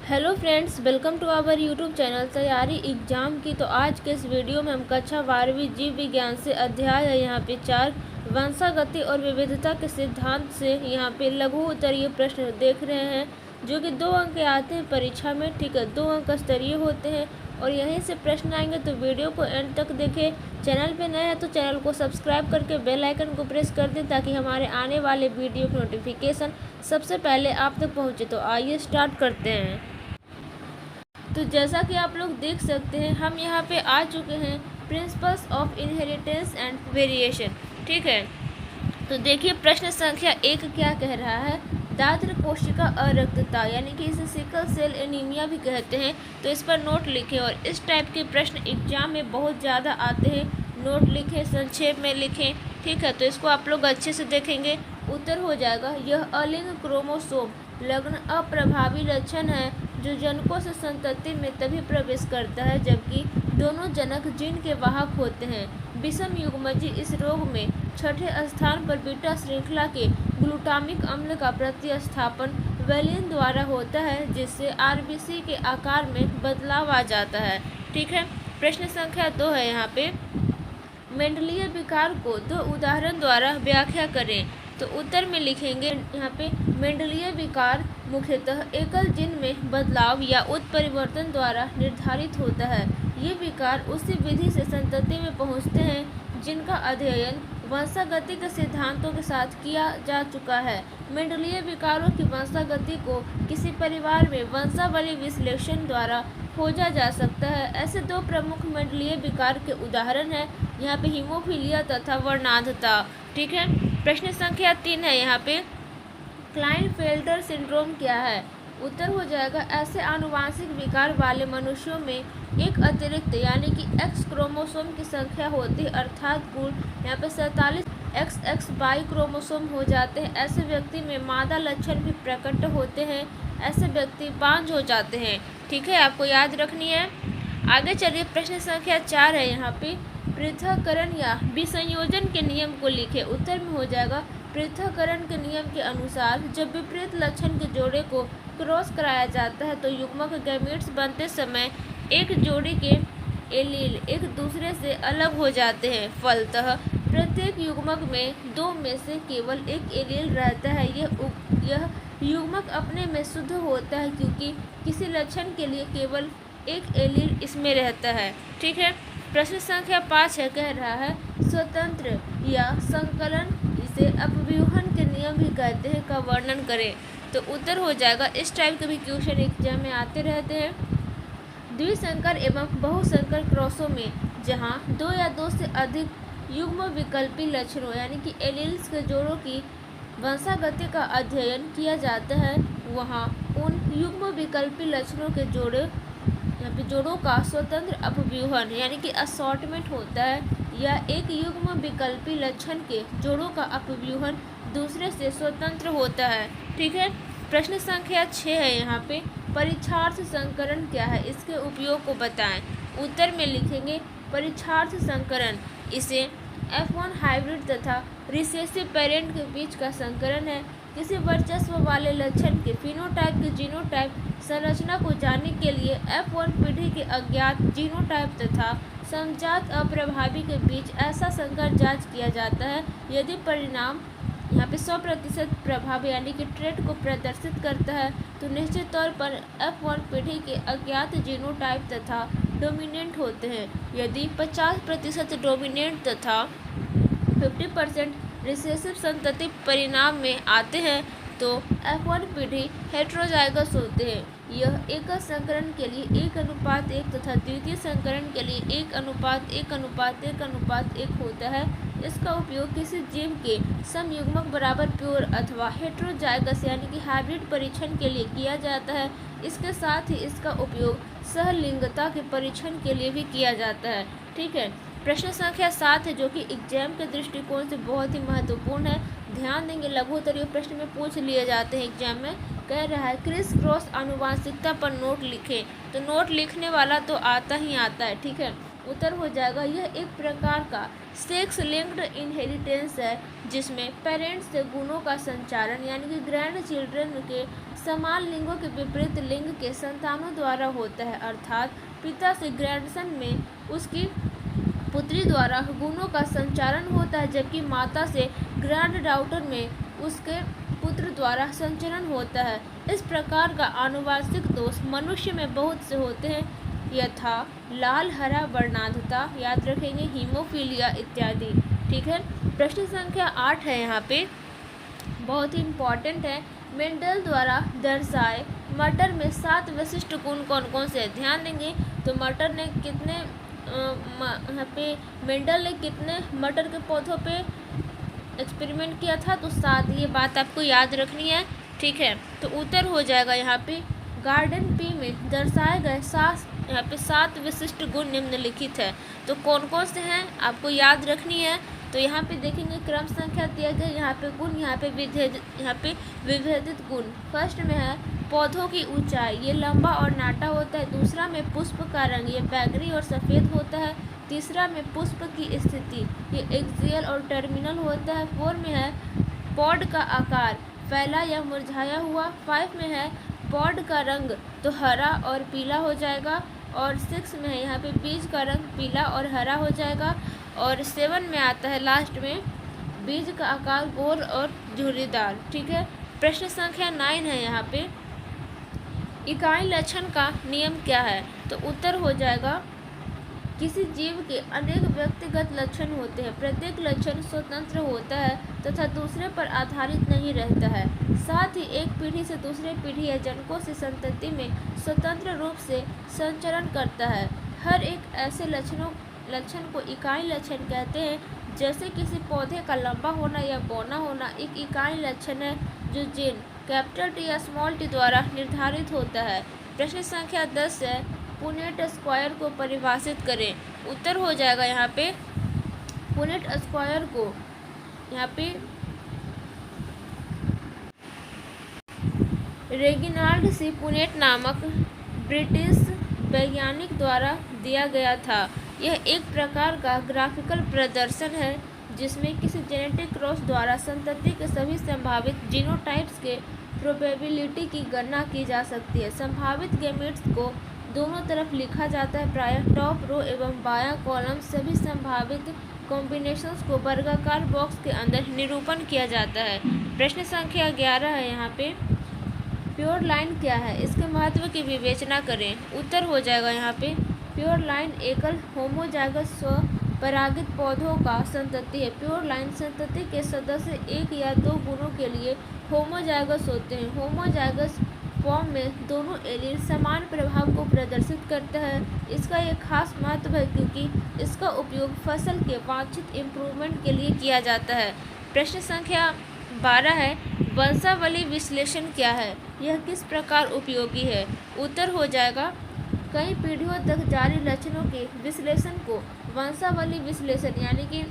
Hello friends, welcome to our YouTube channel तैयारी exam की। तो आज के इस वीडियो में हम कक्षा 12वीं जीव विज्ञान से अध्याय है यहाँ पे 4 वंशागति और विविधता के सिद्धांत से यहाँ पे लघु उत्तरीय प्रश्न देख रहे हैं, जो कि 2 अंक के आते हैं परीक्षा में। ठीक है, 2 अंक स्तरीय होते हैं और यहीं से प्रश्न आएंगे, तो वीडियो को एंड तक देखें। चैनल पे नए हैं तो चैनल को सब्सक्राइब करके बेल आइकन को प्रेस कर दें, ताकि हमारे आने वाले वीडियो की नोटिफिकेशन सबसे पहले आप तक पहुँचे। तो आइए स्टार्ट करते हैं। तो जैसा कि आप लोग देख सकते हैं, हम यहाँ पे आ चुके हैं principles of inheritance and variation. ठीक है, तो देखिए प्रश्न संख्या 1 क्या कह रहा है। दात्र कोशिका अरक्तता, यानी कि इसे सिकल सेल एनीमिया भी कहते हैं। तो इस पर नोट लिखें, और इस टाइप के प्रश्न एग्जाम में बहुत ज़्यादा आते हैं। नोट लिखें, संक्षेप में लिखें। ठीक है, तो इसको आप लोग अच्छे से देखेंगे। उत्तर हो जाएगा, यह अलिंग क्रोमोसोम लग्न अप्रभावी लक्षण है जो जनकों से संतति में तभी प्रवेश करता है जबकि दोनों जनक जीन के वाहक होते हैं। विषम युग्मजी इस रोग में छठे स्थान पर बीटा श्रृंखला के ग्लूटामिक अम्ल का प्रतिस्थापन वेलिन द्वारा होता है, जिससे आरबीसी के आकार में बदलाव आ जाता है। ठीक है, प्रश्न संख्या 2 है यहाँ पे। मेंडलीय विकार को 2 उदाहरण द्वारा व्याख्या करें। तो उत्तर में लिखेंगे यहाँ पे, मेंडलीय विकार मुख्यतः एकल जीन में बदलाव या उत्परिवर्तन द्वारा निर्धारित होता है। ये विकार उसी विधि से संतति में पहुँचते हैं जिनका अध्ययन वंशागति के सिद्धांतों के साथ किया जा चुका है। मेंडलीय विकारों की वंशागति को किसी परिवार में वंशावली विश्लेषण द्वारा खोजा जा सकता है। ऐसे 2 प्रमुख मेंडलीय विकार के उदाहरण हैं यहाँ पे हीमोफीलिया तथा वर्णांधता। ठीक है, प्रश्न संख्या 3 है यहाँ पे, क्लाइनफेल्टर सिंड्रोम क्या है। उत्तर हो जाएगा, ऐसे आनुवांशिक विकार वाले मनुष्यों में एक अतिरिक्त यानी कि एक्स क्रोमोसोम की संख्या होती है, अर्थात कुल यहाँ पे 47 XXY क्रोमोसोम हो जाते हैं। ऐसे व्यक्ति में मादा लक्षण भी प्रकट होते हैं। ऐसे व्यक्ति बांझ हो जाते हैं। ठीक है, आपको याद रखनी है। आगे चलिए, प्रश्न संख्या 4 है यहाँ पे, पृथक्करण या विसंयोजन के नियम को लिखे। उत्तर में हो जाएगा, पृथक्करण के नियम के अनुसार जब विपरीत लक्षण के जोड़े को क्रॉस कराया जाता है तो युग्मक गैमेट्स बनते समय एक जोड़ी के एलील एक दूसरे से अलग हो जाते हैं। फलतः प्रत्येक युग्मक में 2 में से केवल एक एलील रहता है। यह युग्मक अपने में शुद्ध होता है, क्योंकि किसी लक्षण के लिए केवल एक एलील इसमें रहता है। ठीक है, प्रश्न संख्या 5 है, कह रहा है स्वतंत्र या संकलन, इसे अपव्यूहन के नियम भी कहते हैं, का वर्णन करें। तो उत्तर हो जाएगा, इस टाइप के भी क्वेश्चन एग्जाम में आते रहते हैं। द्विसंकर एवं बहुसंकर क्रॉसों में जहां 2 या 2 से अधिक युग्म विकल्पी लक्षणों यानी कि एलील्स के जोड़ों की वंशागति का अध्ययन किया जाता है, वहां उन युग्म विकल्पी लक्षणों के जोड़ों का स्वतंत्र अपव्यूहन यानी कि असॉर्टमेंट होता है, या एक युग्म विकल्पी लक्षण के जोड़ों का अपव्यूहन दूसरे से स्वतंत्र होता है। ठीक है, प्रश्न संख्या 6 है यहाँ पे, परीक्षार्थ संकरण क्या है, इसके उपयोग को बताएं। उत्तर में लिखेंगे, परीक्षार्थ संकरण इसे F1 हाइब्रिड तथा रिसेसिव पेरेंट के बीच का संकरण है। किसी वर्चस्व वाले लक्षण के फिनोटाइप के जीनोटाइप संरचना को जानने के लिए F1 पीढ़ी के अज्ञात जीनोटाइप तथा समजात अप्रभावी के बीच ऐसा संकर जांच किया जाता है। यदि परिणाम यहाँ पे 100% प्रभाव यानी कि ट्रेट को प्रदर्शित करता है, तो निश्चित तौर पर F1 पीढ़ी के अज्ञात जीनोटाइप तथा डोमिनेंट होते हैं। यदि 50% डोमिनेंट तथा 50% रिसेसिव संतति परिणाम में आते हैं, तो F1 पीढ़ी हेट्रोजाइगस होते हैं। यह एकल संकरण के लिए 1:1 तथा द्वितीय संकरण के लिए 1:1:1:1 होता है। इसका उपयोग किसी जीव के समयुग्मक बराबर प्योर अथवा हेट्रोजाइगस यानी कि हाइब्रिड परीक्षण के लिए किया जाता है। इसके साथ ही इसका उपयोग सहलिंगता के परीक्षण के लिए भी किया जाता है। ठीक है, प्रश्न संख्या 7 है, जो कि एग्जाम के दृष्टिकोण से बहुत ही महत्वपूर्ण है। ध्यान देंगे, लघु उत्तरीय प्रश्न में पूछ लिए जाते हैं एग्जाम में। कह रहा है, क्रिस क्रॉस आनुवांशिकता पर नोट लिखें। तो नोट लिखने वाला तो आता ही आता है। ठीक है, उत्तर हो जाएगा यह एक प्रकार का सेक्स लिंक्ड इनहेरिटेंस है जिसमें पेरेंट्स से गुणों का संचारण यानी कि ग्रैंड चिल्ड्रन के समान लिंगों के विपरीत लिंग के संतानों द्वारा होता है, अर्थात पिता से ग्रैंडसन में उसकी पुत्री द्वारा गुणों का संचारण होता है, जबकि माता से ग्रैंड डॉटर में उसके पुत्र द्वारा संचरण होता है। इस प्रकार का आनुवंशिक दोष मनुष्य में बहुत से होते हैं, यथा लाल हरा वर्णांधता, याद रखेंगे, हीमोफीलिया इत्यादि। ठीक है, प्रश्न संख्या 8 है, यहाँ पे बहुत ही इम्पॉर्टेंट है। मेंडल द्वारा दर्शाए मटर में 7 विशिष्ट गुण कौन कौन से? ध्यान देंगे तो मटर ने कितने यहाँ पे मेंडल ने कितने मटर के पौधों पे एक्सपेरिमेंट किया था? तो 7। ये बात आपको याद रखनी है। ठीक है, तो उत्तर हो जाएगा यहाँ पे गार्डन पी में दर्शाए गए यहाँ पे 7 विशिष्ट गुण निम्नलिखित है। तो कौन कौन से हैं आपको याद रखनी है। तो यहाँ पे देखेंगे क्रम संख्या दिया गया, यहाँ पे गुण, यहाँ पे विभेदित गुण। फर्स्ट में है पौधों की ऊंचाई, ये लंबा और नाटा होता है। दूसरा में पुष्प का रंग, ये बैगनी और सफ़ेद होता है। तीसरा में पुष्प की स्थिति, ये एक्सियल और टर्मिनल होता है। 4 में है पॉड का आकार, फैला या मुरझाया हुआ। 5 में है पॉड का रंग, तो हरा और पीला हो जाएगा। और 6 में है यहाँ पे बीज का रंग पीला और हरा हो जाएगा। और 7 में आता है लास्ट में बीज का आकार गोल और झुर्रीदार। ठीक है, प्रश्न संख्या 9 है, यहाँ पे इकाई लक्षण का नियम क्या है? तो उत्तर हो जाएगा किसी जीव के अनेक व्यक्तिगत लक्षण होते हैं, प्रत्येक लक्षण स्वतंत्र होता है तथा दूसरे पर आधारित नहीं रहता है। साथ ही एक पीढ़ी से दूसरे पीढ़ी या जनकों से संतति में स्वतंत्र रूप से संचरण करता है। हर एक ऐसे लक्षण को इकाई लक्षण कहते हैं। जैसे किसी पौधे का लंबा होना या बौना होना एक इकाई लक्षण है जो जीन कैपिटल टी या स्मॉल टी द्वारा निर्धारित होता है। प्रश्न संख्या 10 है, पुनेट स्क्वायर को परिभाषित करें। उत्तर हो जाएगा यहाँ पे पुनेट स्क्वायर को यहाँ पे रेगिनाल्ड सी पुनेट नामक ब्रिटिश वैज्ञानिक द्वारा दिया गया था। यह एक प्रकार का ग्राफिकल प्रदर्शन है जिसमें किसी जेनेटिक क्रॉस द्वारा संतति के सभी संभावित जीनोटाइप्स के प्रोबेबिलिटी की गणना की जा सकती है। संभावित गैमेट्स को दोनों तरफ लिखा जाता है। प्रायः टॉप रो एवं बायां कॉलम सभी संभावित कॉम्बिनेशंस को वर्गाकार बॉक्स के अंदर निरूपण किया जाता है। प्रश्न संख्या 11 है, यहाँ पे प्योर लाइन क्या है? इसके महत्व की विवेचना करें। उत्तर हो जाएगा यहाँ पे प्योर लाइन एकल होमोजाइगस स्वपरागित पौधों का संतति है। प्योर लाइन संतति के सदस्य 1 या 2 गुणों के लिए होमोजाइगस होते हैं। होमोजाइगस फॉर्म में दोनों एलील समान प्रभाव को प्रदर्शित करता है। इसका एक खास महत्व है क्योंकि इसका उपयोग फसल के वांछित इम्प्रूवमेंट के लिए किया जाता है। प्रश्न संख्या 12 है, वंशावली विश्लेषण क्या है? यह किस प्रकार उपयोगी है? उत्तर हो जाएगा कई पीढ़ियों तक जारी लक्षणों के विश्लेषण को वंशावली विश्लेषण यानी कि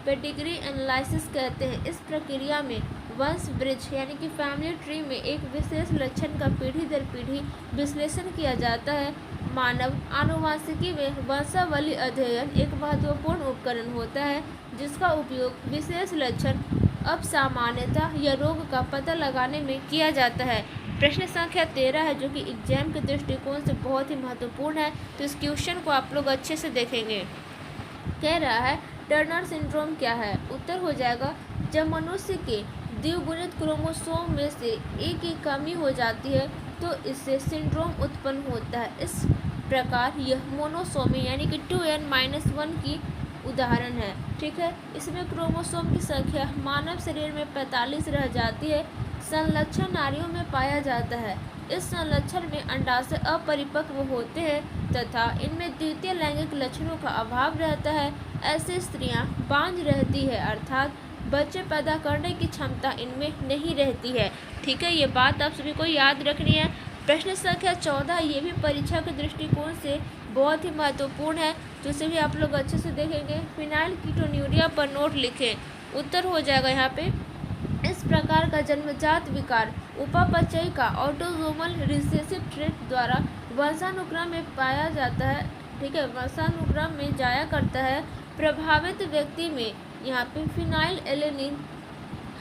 पेडिग्री एनालिसिस कहते हैं। इस प्रक्रिया में वंश वृक्ष यानी कि फैमिली ट्री में एक विशेष लक्षण का पीढ़ी दर पीढ़ी विश्लेषण किया जाता है। मानव आनुवंशिकी में वंशावली अध्ययन एक महत्वपूर्ण उपकरण होता है जिसका उपयोग विशेष लक्षण, असामान्यता या रोग का पता लगाने में किया जाता है। प्रश्न संख्या 13 है जो कि एग्जाम के दृष्टिकोण से बहुत ही महत्वपूर्ण है, तो इस क्वेश्चन को आप लोग अच्छे से देखेंगे। कह रहा है टर्नर सिंड्रोम क्या है? उत्तर हो जाएगा जब मनुष्य के द्विगुणित क्रोमोसोम में से एक की कमी हो जाती है तो इससे सिंड्रोम उत्पन्न होता है। इस प्रकार यह मोनोसोमी यानी कि 2n-1 की उदाहरण है। ठीक है, इसमें क्रोमोसोम की संख्या मानव शरीर में 45 रह जाती है। संलक्षण नारियों में पाया जाता है। इस संलक्षण में अंडाशय अपरिपक्व होते हैं तथा इनमें द्वितीय लैंगिक लक्षणों का अभाव रहता है। ऐसे स्त्रियां बांझ रहती है, अर्थात बच्चे पैदा करने की क्षमता इनमें नहीं रहती है। ठीक है, ये बात आप सभी को याद रखनी है। प्रश्न संख्या 14 ये भी परीक्षा के दृष्टिकोण से बहुत ही महत्वपूर्ण है, तो इसे भी आप लोग अच्छे से देखेंगे। फिनाइल कीटोन्यूरिया पर नोट लिखें। उत्तर हो जाएगा यहाँ पे इस प्रकार का जन्मजात विकार उपापचय का ऑटोसोमल रिसेसिव ट्रेट द्वारा वंशानुक्रम में पाया जाता है। ठीक है, वंशानुक्रम में जाया करता है। प्रभावित व्यक्ति में यहाँ पे फिनाइल एलेनिन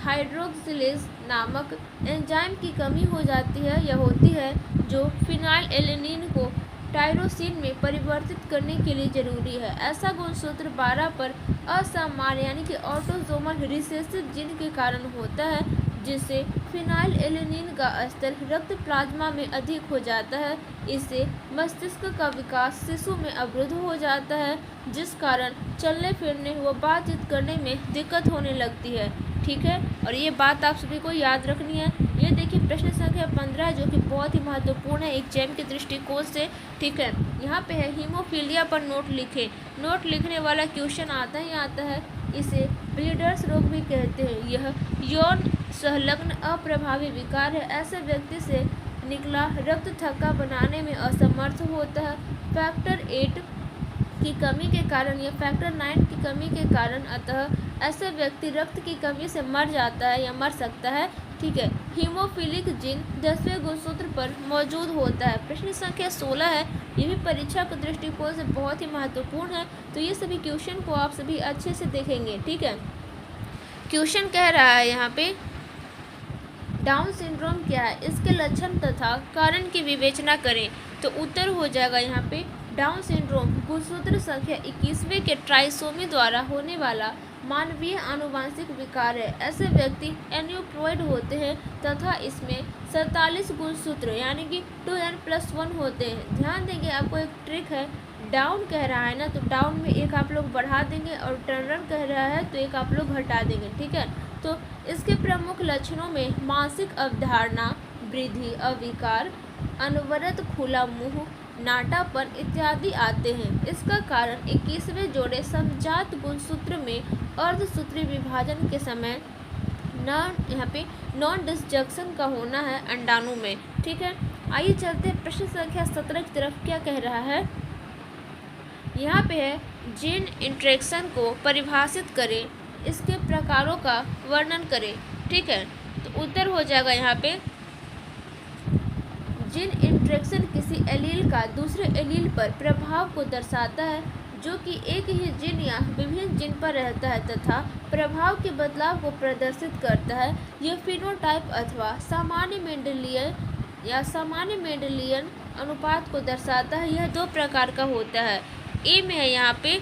हाइड्रोक्सिलेज नामक एंजाइम की कमी हो जाती है या होती है, जो फिनाइल एलेनिन को टायरोसिन में परिवर्तित करने के लिए जरूरी है। ऐसा गुणसूत्र 12 पर असामान्य यानी कि ऑटोसोमल रिसेसिव जीन के कारण होता है, जिससे फिनाइल एलेनिन का स्तर रक्त प्लाज्मा में अधिक हो जाता है। इससे मस्तिष्क का विकास शिशु में अवरुद्ध हो जाता है, जिस कारण चलने फिरने व बातचीत करने में दिक्कत होने लगती है। ठीक है, और ये बात आप सभी को याद रखनी है। ये देखिए प्रश्न संख्या 15 जो कि बहुत ही महत्वपूर्ण है एग्जाम के दृष्टिकोण से। ठीक है, यहाँ पे है हीमोफीलिया पर नोट लिखें। नोट लिखने वाला क्वेश्चन आता ही आता है। इसे ब्लीडर्स रोग भी कहते हैं। यह यौन संलग्न अप्रभावी विकार है। ऐसे व्यक्ति से निकला रक्त थक्का बनाने में असमर्थ होता है। फैक्टर 8 की कमी के कारण या फैक्टर 9 की कमी के कारण अतः ऐसे व्यक्ति रक्त की कमी से मर जाता है या मर सकता है। ठीक है, हीमोफिलिक जीन 10वें गुणसूत्र पर मौजूद होता है। प्रश्न संख्या 16 है। ये भी परीक्षा के दृष्टिकोण से बहुत ही महत्वपूर्ण है, तो ये सभी क्वेश्चन को आप सभी अच्छे से देखेंगे। ठीक है, क्वेश्चन कह रहा है यहाँ पे डाउन सिंड्रोम क्या है, इसके लक्षण तथा कारण की विवेचना करें। तो उत्तर हो जाएगा यहाँ पे डाउन सिंड्रोम गुणसूत्र संख्या 21वें के ट्राइसोमी द्वारा होने वाला मानवीय आनुवंशिक विकार है। ऐसे व्यक्ति एन्यूप्लॉयड होते हैं तथा इसमें 47 गुणसूत्र यानी कि 2n+1 होते हैं। ध्यान देंगे, आपको एक ट्रिक है। डाउन कह रहा है ना, तो डाउन में एक आप लोग बढ़ा देंगे और टर्नर कह रहा है तो एक आप लोग घटा देंगे। ठीक है, तो इसके प्रमुख लक्षणों में मानसिक अवधारणा, वृद्धि, अविकार, अनवरत खुला मुंह, नाटापन इत्यादि आते हैं। इसका कारण 21वें जोड़े समजात गुणसूत्र में अर्धसूत्री विभाजन के समय नॉन डिसजंक्शन का होना है अंडाणु में। ठीक है, आइए चलते हैं प्रश्न संख्या 17 की तरफ। क्या कह रहा है यहाँ पे है जीन इंटरेक्शन को परिभाषित करें, इसके प्रकारों का वर्णन करें। ठीक है, तो उत्तर हो जाएगा यहाँ पे जीन इंटरेक्शन किसी एलील का दूसरे एलील पर प्रभाव को दर्शाता है, जो कि एक ही जीन या विभिन्न जीन पर रहता है तथा प्रभाव के बदलाव को प्रदर्शित करता है। यह फिनोटाइप अथवा सामान्य मेंडेलियन अनुपात को दर्शाता है। यह 2 प्रकार का होता है। ए में है यहाँ पे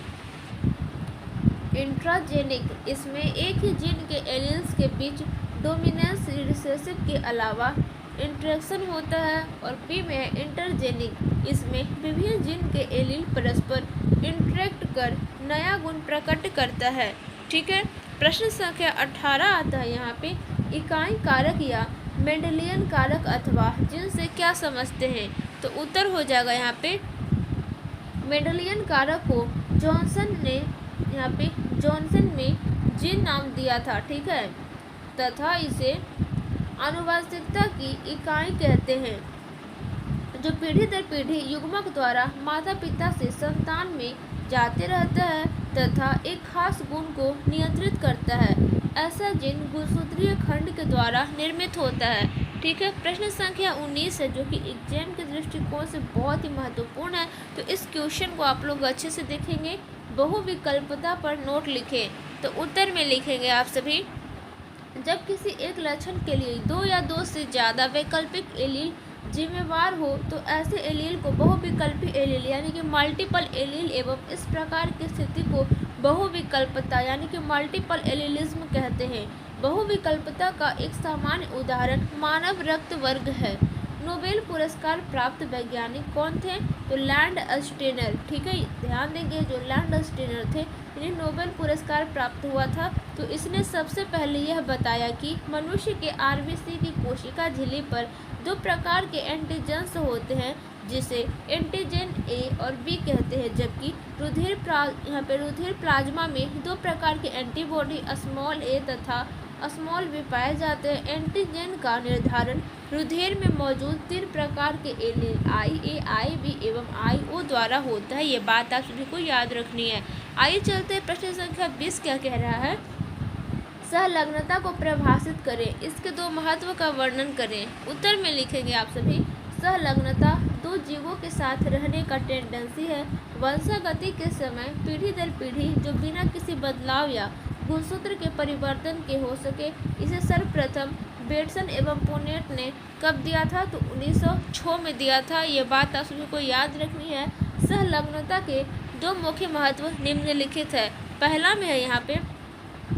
इंट्राजेनिक, इसमें एक ही जीन के एलील्स के बीच डोमिनेंस रिसेसिव के अलावा इंटरेक्शन होता है। और बी में है इंटरजेनिक, इसमें विभिन्न जीन के एलील परस्पर इंटरेक्ट कर नया गुण प्रकट करता है। ठीक है, प्रश्न संख्या 18 आता है यहाँ पे इकाई कारक या मेंडेलियन कारक अथवा जीन से क्या समझते हैं। तो उत्तर हो जाएगा यहाँ पे मेंडेलियन कारक को जॉनसन में जीन नाम दिया था। ठीक है, तथा इसे आनुवंशिकता की इकाई कहते हैं, जो पीढ़ी दर पीढ़ी युग्मक द्वारा माता पिता से संतान में जाते रहता है तथा एक खास गुण को नियंत्रित करता है। ऐसा जीन गुणसूत्रीय खंड के द्वारा निर्मित होता है। ठीक है, प्रश्न संख्या 19 है, जो कि एग्जाम के दृष्टिकोण से बहुत ही महत्वपूर्ण है, तो इस क्वेश्चन को आप लोग अच्छे से देखेंगे। बहुविकल्पता पर नोट लिखें। तो उत्तर में लिखेंगे आप सभी जब किसी एक लक्षण के लिए 2 या 2 से ज़्यादा वैकल्पिक एलील जिम्मेवार हो तो ऐसे एलील को बहुविकल्पी एलील यानी कि मल्टीपल एलील एवं इस प्रकार की स्थिति को बहुविकल्पता यानी कि मल्टीपल एलीलिज्म कहते हैं। बहुविकल्पता का एक सामान्य उदाहरण मानव रक्त वर्ग है। नोबेल पुरस्कार प्राप्त वैज्ञानिक कौन थे? तो लैंड स्टेनर। ठीक है, ध्यान देंगे, जो लैंड स्टेनर थे इन्हें नोबेल पुरस्कार प्राप्त हुआ था। तो इसने सबसे पहले यह बताया कि मनुष्य के आरबीसी की कोशिका झिल्ली पर 2 प्रकार के एंटीजेंस होते हैं, जिसे एंटीजन ए और बी कहते हैं, जबकि रुधिर प्लाज्मा में 2 प्रकार के एंटीबॉडी स्मॉल ए तथा स्मॉल बी पाए जाते हैं। एंटीजन का निर्धारण रुधिर में मौजूद 3 प्रकार के एलील IA, IB एवं IO द्वारा होता है। ये बात आप सभी को याद रखनी है। आइए चलते हैं प्रश्न संख्या 20 क्या कह रहा है। सहलग्नता को परिभाषित करें, इसके 2 महत्व का वर्णन करें। उत्तर में लिखेंगे आप सभी सहलग्नता 2 जीवों के साथ रहने का टेंडेंसी है। वंशागति के समय पीढ़ी दर पीढ़ी जो बिना किसी बदलाव या गुणसूत्र के परिवर्तन के हो सके, इसे सर्वप्रथम बेटसन एवं पोनेट ने कब दिया था? तो 1906 में दिया था। ये बात आप सभी को याद रखनी है। सहलग्नता के दो मुख्य महत्व निम्नलिखित है। पहला में है यहाँ पे,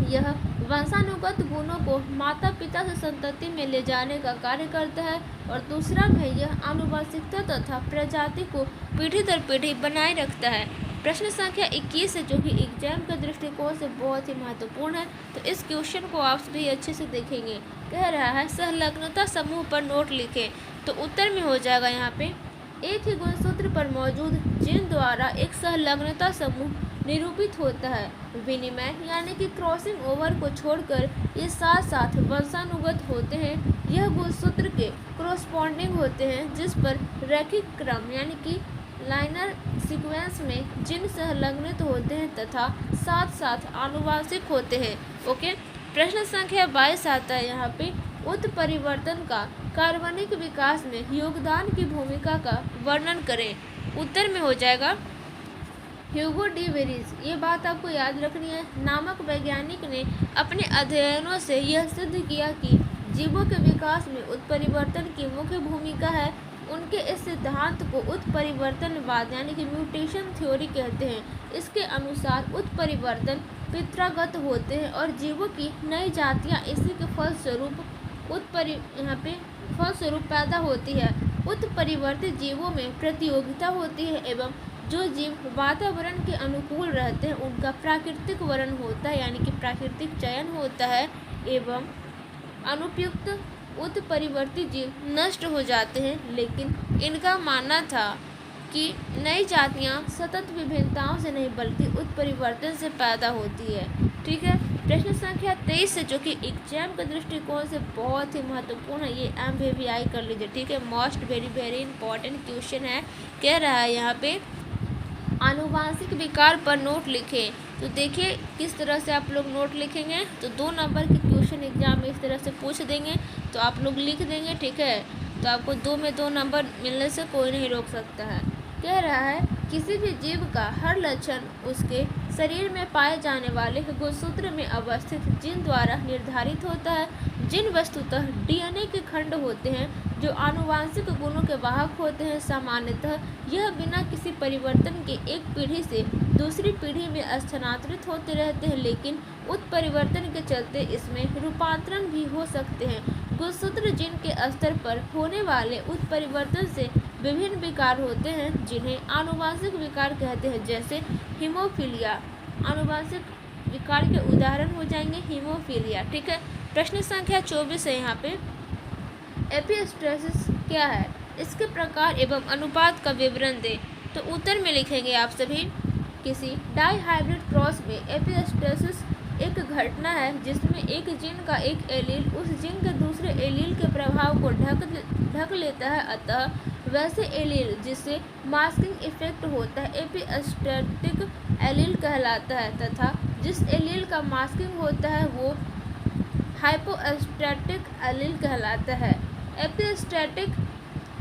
यह वंशानुगत गुणों को माता पिता से संतति में ले जाने का कार्य करता है, और दूसरा में यह आनुवंशिकता तथा प्रजाति को पीढ़ी दर पीढ़ी बनाए रखता है। प्रश्न संख्या 21 है, जो कि एग्जाम के दृष्टिकोण से बहुत ही महत्वपूर्ण है। तो इस क्वेश्चन को आप सभी अच्छे से देखेंगे। कह रहा है सहलग्नता समूह पर नोट लिखें। तो उत्तर में हो जाएगा यहाँ पे, एक ही गुणसूत्र पर मौजूद जीन द्वारा एक सहलग्नता समूह निरूपित होता है। विनिमय यानी कि क्रॉसिंग ओवर को छोड़कर ये साथ साथ वंशानुगत होते हैं। यह गुणसूत्र के कोरस्पॉन्डिंग होते हैं, जिस पर रैखिक क्रम यानी कि लाइनर सीक्वेंस में जीन संलग्नित होते हैं तथा साथ साथ आनुवांशिक होते हैं। ओके, प्रश्न संख्या 22 आता है यहाँ पे, उत्परिवर्तन का कार्बनिक विकास में योगदान की भूमिका का वर्णन करें। उत्तर में हो जाएगा ह्यूगो डी वेरिज। ये बात आपको याद रखनी है। नामक वैज्ञानिक ने अपने अध्ययनों से यह सिद्ध किया कि जीवों के विकास में उत्परिवर्तन की मुख्य भूमिका है। उनके इस सिद्धांत को उत्परिवर्तनवाद यानी कि म्यूटेशन थ्योरी कहते हैं। इसके अनुसार उत्परिवर्तन पितरागत होते हैं और जीवों की नई जातियां इसी के फलस्वरूप फलस्वरूप पैदा होती है। उत्परिवर्तित जीवों में प्रतियोगिता होती है एवं जो जीव वातावरण के अनुकूल रहते हैं उनका प्राकृतिक वर्ण होता है, यानी कि प्राकृतिक चयन होता है, एवं अनुपयुक्त उत्परिवर्तित जीव नष्ट हो जाते हैं। लेकिन इनका मानना था कि नई जातियां सतत विभिन्नताओं से नहीं बल्कि उत्परिवर्तन से पैदा होती है। ठीक है, प्रश्न संख्या 23 है, जो कि एग्जाम के दृष्टिकोण से बहुत ही महत्वपूर्ण है। ये MVVI कर लीजिए। ठीक है, मोस्ट वेरी इंपॉर्टेंट क्वेश्चन है। कह रहा है यहाँ पे आनुवांशिक विकार पर नोट लिखें। तो देखिए किस तरह से आप लोग नोट लिखेंगे। तो 2 नंबर के क्वेश्चन एग्जाम में इस तरह से पूछ देंगे तो आप लोग लिख देंगे। ठीक है, तो आपको 2 में 2 नंबर मिलने से कोई नहीं रोक सकता है। कह रहा है किसी भी जीव का हर लक्षण उसके शरीर में पाए जाने वाले गुणसूत्र में अवस्थित जीन द्वारा निर्धारित होता है। जीन वस्तुतः DNA के खंड होते हैं जो आनुवांशिक गुणों के वाहक होते हैं। सामान्यतः यह बिना किसी परिवर्तन के एक पीढ़ी से दूसरी पीढ़ी में स्थानांतरित होते रहते हैं, लेकिन उत्परिवर्तन के चलते इसमें रूपांतरण भी हो सकते हैं। गुणसूत्र जीन के स्तर पर होने वाले उत्परिवर्तन से विभिन्न विकार होते हैं जिन्हें आनुवांशिक विकार कहते हैं, जैसे हीमोफीलिया। आनुवांशिक विकार के उदाहरण हो जाएंगे हीमोफीलिया। ठीक है, प्रश्न संख्या 24 है यहाँ पे, एपिस्टेसिस क्या है? इसके प्रकार एवं अनुपात का विवरण दें। तो उत्तर में लिखेंगे आप सभी, किसी डाईहाइब्रिड क्रॉस में एपिस्टेसिस एक घटना है जिसमें एक जीन का एक एलील उस जीन के दूसरे एलील के प्रभाव को ढक लेता है। अतः वैसे एलील जिससे मास्किंग इफेक्ट होता है एपिस्टेटिक एलील कहलाता है, तथा जिस एलील का मास्किंग होता है वो हाइपोस्टैटिक एलील कहलाता है। एपिस्टैटिक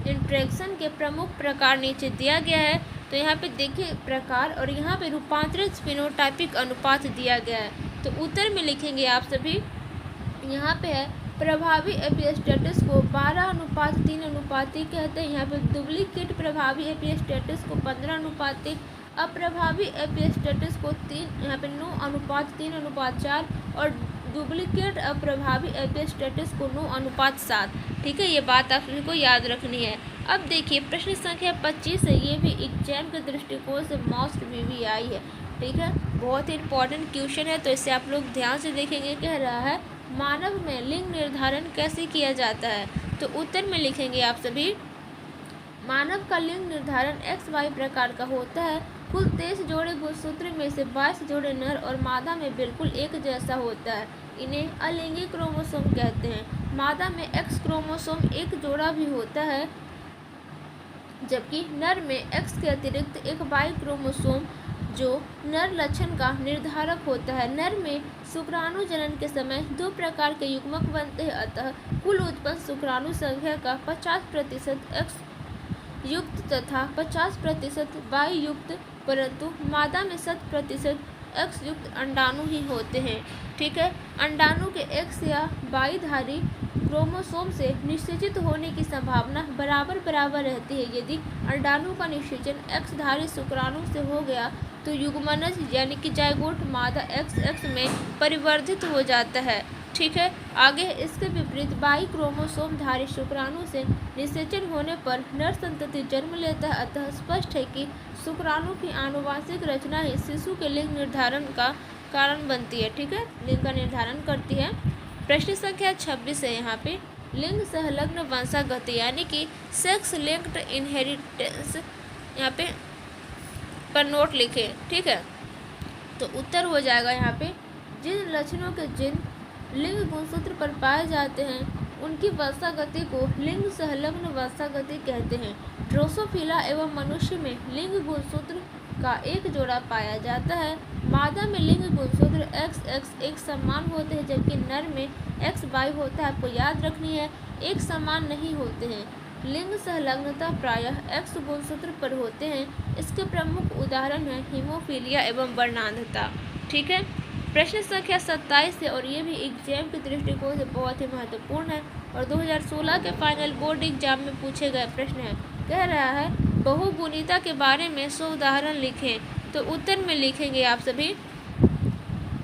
इंटरेक्शन के प्रमुख प्रकार नीचे दिया गया है। तो यहाँ पे देखिए प्रकार, और यहाँ पे रूपांतरित फिनोटाइपिक अनुपात दिया गया है। तो उत्तर में लिखेंगे आप सभी, यहाँ पे है प्रभावी एपिस्टेटिस को 12:3 कहते हैं। यहाँ पे डुप्लीकेट प्रभावी एपिस्टेटिस को 15:1, अप्रभावी एपिस्टेटिस को 9:3:4 और डुप्लीकेट अप्रभावी एपिस्टेटिस को 9:7। ठीक है, ये बात आप सभी को याद रखनी है। अब देखिए प्रश्न संख्या 25 है, ये भी एग्जाम के दृष्टिकोण से मोस्ट VVI है। ठीक है, बहुत ही इंपॉर्टेंट क्वेश्चन है, तो इसे आप लोग ध्यान से देखेंगे। कह रहा है मानव में लिंग निर्धारण कैसे किया जाता है? तो उत्तर में लिखेंगे आप सभी, मानव का लिंग निर्धारण XY प्रकार का होता है। कुल 23 जोड़े गुणसूत्र में से 22 जोड़े नर और मादा में बिल्कुल एक जैसा होता है। इन्हें अलिंगी क्रोमोसोम कहते हैं। मादा में X क्रोमोसोम एक जोड़ा भी होता है, जबकि नर में X के अतिरिक्त एक Y क्रोमोसोम जो नर लक्षण का निर्धारक होता है। नर में शुक्राणु जनन के समय 2 प्रकार के युग्मक बनते हैं, अतः कुल उत्पन्न शुक्राणु संख्या का 50% X युक्त तथा 50% वाई युक्त परंतु मादा में 100% एक्स युक्त अंडाणु ही होते हैं। ठीक है, अंडाणु के एक्स या वाई धारी क्रोमोसोम से निषेचित होने की संभावना बराबर बराबर रहती है। यदि अंडाणु का निषेचन एक्स धारी शुक्राणु से हो गया तो युग्मनज यानी कि जाइगोट मादा एक्स में परिवर्धित हो जाता है। ठीक है, आगे इसके विपरीत वाई क्रोमोसोम धारी शुक्राणु से निषेचन होने पर नर संतति जन्म लेता है। अतः स्पष्ट है कि शुक्राणु की आनुवांशिक रचना ही शिशु के लिंग निर्धारण का कारण बनती है। ठीक है, लिंग का निर्धारण करती है। प्रश्न संख्या 26 है यहाँ पे, लिंग संलग्न वंशागति यानी कि सेक्स लिंक्ड इनहेरिटेंस यहाँ पे पर नोट लिखे। ठीक है, तो उत्तर हो जाएगा यहाँ पे, जिन लक्षणों के जिन लिंग गुणसूत्र पर पाए जाते हैं उनकी वंशागति को लिंग संलग्न वंशागति कहते हैं। ड्रोसोफिला एवं मनुष्य में लिंग गुणसूत्र का एक जोड़ा पाया जाता है। मादा में लिंग गुणसूत्र XX एक समान होते हैं, जबकि नर में XY होता है। आपको याद रखनी है, एक समान नहीं होते हैं। लिंग संलग्नता प्रायः X गुणसूत्र पर होते हैं। इसके प्रमुख उदाहरण हैं हीमोफीलिया एवं वर्णांधता। ठीक है, प्रश्न संख्या 27 है और ये भी एग्जाम के दृष्टिकोण से बहुत ही महत्वपूर्ण है और 2016 के फाइनल बोर्ड एग्जाम में पूछे गए प्रश्न है। कह रहा है बहुगुणिता के बारे में 100 उदाहरण लिखें। तो उत्तर में लिखेंगे आप सभी,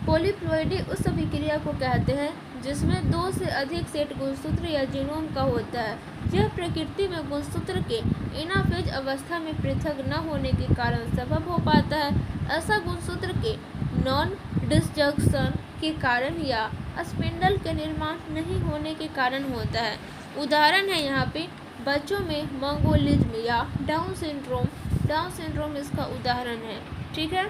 पॉलीप्लॉइडी उस अभिक्रिया को कहते हैं जिसमें 2 से अधिक सेट गुणसूत्र या जीनोम का होता है। यह प्रकृति में गुणसूत्र के एनाफेज अवस्था में पृथक न होने के कारण संभव हो पाता है। ऐसा गुणसूत्र के नॉन डिसजंक्शन के कारण या स्पिंडल के निर्माण नहीं होने के कारण होता है। उदाहरण है यहाँ पे बच्चों में मंगोलिज्म या डाउन सिंड्रोम इसका उदाहरण है। ठीक है,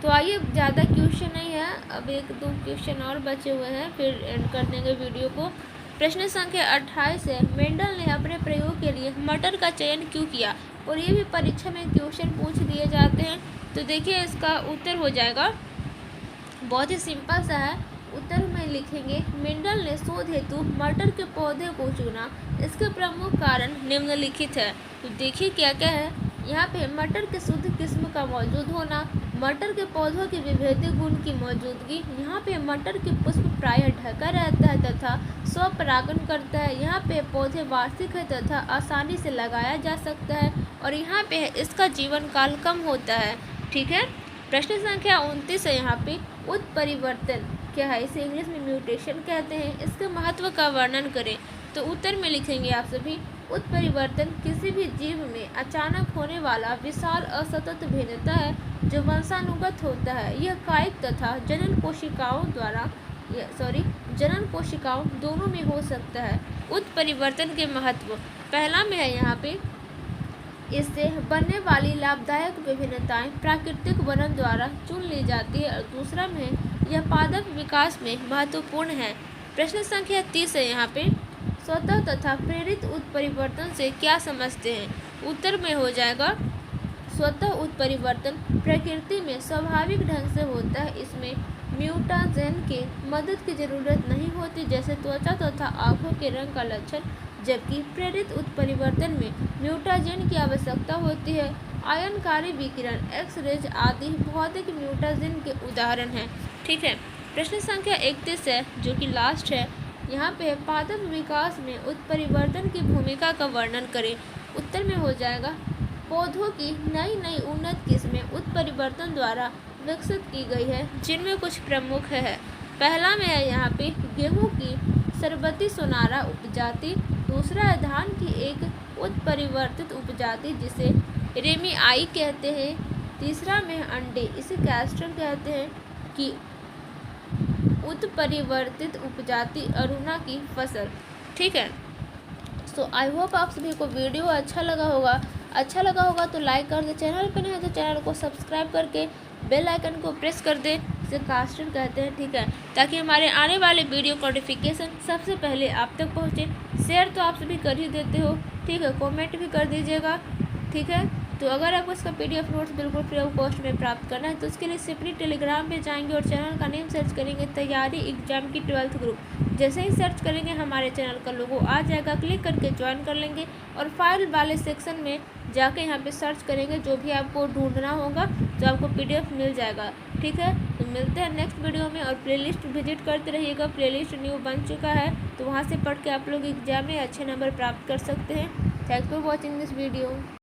तो आइए, ज़्यादा क्वेश्चन नहीं है, अब 1-2 क्वेश्चन और बचे हुए हैं, फिर एंड कर देंगे वीडियो को। प्रश्न संख्या 28 है, मेंडल ने अपने प्रयोग के लिए मटर का चयन क्यों किया? और ये भी परीक्षा में क्वेश्चन पूछ दिए जाते हैं। तो देखिए, इसका उत्तर हो जाएगा, बहुत ही सिंपल सा है। उत्तर में लिखेंगे, मेंडल ने शोध हेतु मटर के पौधे को चुना। इसके प्रमुख कारण निम्नलिखित है। तो देखिए क्या क्या है यहाँ पे, मटर के शुद्ध किस्म का मौजूद होना, मटर के पौधों के विभेदी गुण की मौजूदगी, यहाँ पे मटर के पुष्प प्रायः ढका रहता है तथा स्वपरागण करता है। यहाँ पे पौधे वार्षिक है तथा आसानी से लगाया जा सकता है और यहाँ पे इसका जीवन काल कम होता है। ठीक है, प्रश्न संख्या 29 है यहाँ पे, उत्परिवर्तन क्या है? इसे इंग्लिश में म्यूटेशन कहते हैं। इसके महत्व का वर्णन करें। तो उत्तर में लिखेंगे आप सभी, उत्परिवर्तन किसी भी जीव में अचानक होने वाला विशाल असतत भिन्नता है जो वंशानुगत होता है। यह कायिक तथा जनन कोशिकाओं दोनों में हो सकता है। उत्परिवर्तन के महत्व, पहला में है यहाँ पे, इससे बनने वाली लाभदायक विभिन्नताएं प्राकृतिक वर्णन द्वारा चुन ली जाती है और दूसरा में यह पादप विकास में महत्वपूर्ण है। प्रश्न संख्या 30 है यहाँ पे, स्वतः तथा प्रेरित उत्परिवर्तन से क्या समझते हैं? उत्तर में हो जाएगा, स्वतः उत्परिवर्तन प्रकृति में स्वाभाविक ढंग से होता है। इसमें म्यूटाजेन के मदद की जरूरत नहीं होती, जैसे त्वचा तथा आँखों के रंग का लक्षण, जबकि प्रेरित उत्परिवर्तन में म्यूटाजेन की आवश्यकता होती है। आयनकारी विकिरण, एक्स-रेज आदि भौतिक म्यूटाजेन के उदाहरण हैं। ठीक है, प्रश्न संख्या 31 है जो कि लास्ट है। यहाँ पे पादप विकास में उत्परिवर्तन की भूमिका का वर्णन करें। उत्तर में हो जाएगा, पौधों की नई उन्नत किस्में उत्परिवर्तन द्वारा विकसित की गई है, जिनमें कुछ प्रमुख है। पहला में है यहाँ पे गेहूँ की सरबती सोनारा उपजाति, दूसरा है धान की एक उत्परिवर्तित उपजाति जिसे रेमिआई कहते हैं, तीसरा में अंडे, इसे कैस्टर कहते हैं, कि उत्परिवर्तित उपजाति अरुणा की फसल। ठीक है, सो आई होप आप सभी को वीडियो अच्छा लगा होगा तो लाइक कर दे, चैनल पर नहीं है तो चैनल को सब्सक्राइब करके बेल आइकन को प्रेस कर दे, इसे कास्टर कहते हैं। ठीक है, ताकि हमारे आने वाले वीडियो नोटिफिकेशन सबसे पहले आप तक पहुँचे। शेयर तो आप सभी कर ही देते हो, ठीक है, कमेंट भी कर दीजिएगा। ठीक है, तो अगर आपको इसका PDF नोट्स बिल्कुल फ्री ऑफ कॉस्ट में प्राप्त करना है तो उसके लिए सिंपली टेलीग्राम पे जाएंगे और चैनल का नेम सर्च करेंगे तैयारी एग्जाम की 12th ग्रुप। जैसे ही सर्च करेंगे हमारे चैनल का लोगो आ जाएगा, क्लिक करके ज्वाइन कर लेंगे और फाइल वाले सेक्शन में जाके यहाँ पे सर्च करेंगे जो भी आपको ढूंढना होगा तो आपको PDF मिल जाएगा। ठीक है, तो मिलते हैं नेक्स्ट वीडियो में। और प्लेलिस्ट विजिट करते रहिएगा, प्लेलिस्ट न्यू बन चुका है तो वहाँ से पढ़ के आप लोग एग्जाम में अच्छे नंबर प्राप्त कर सकते हैं। Thanks for watching this video.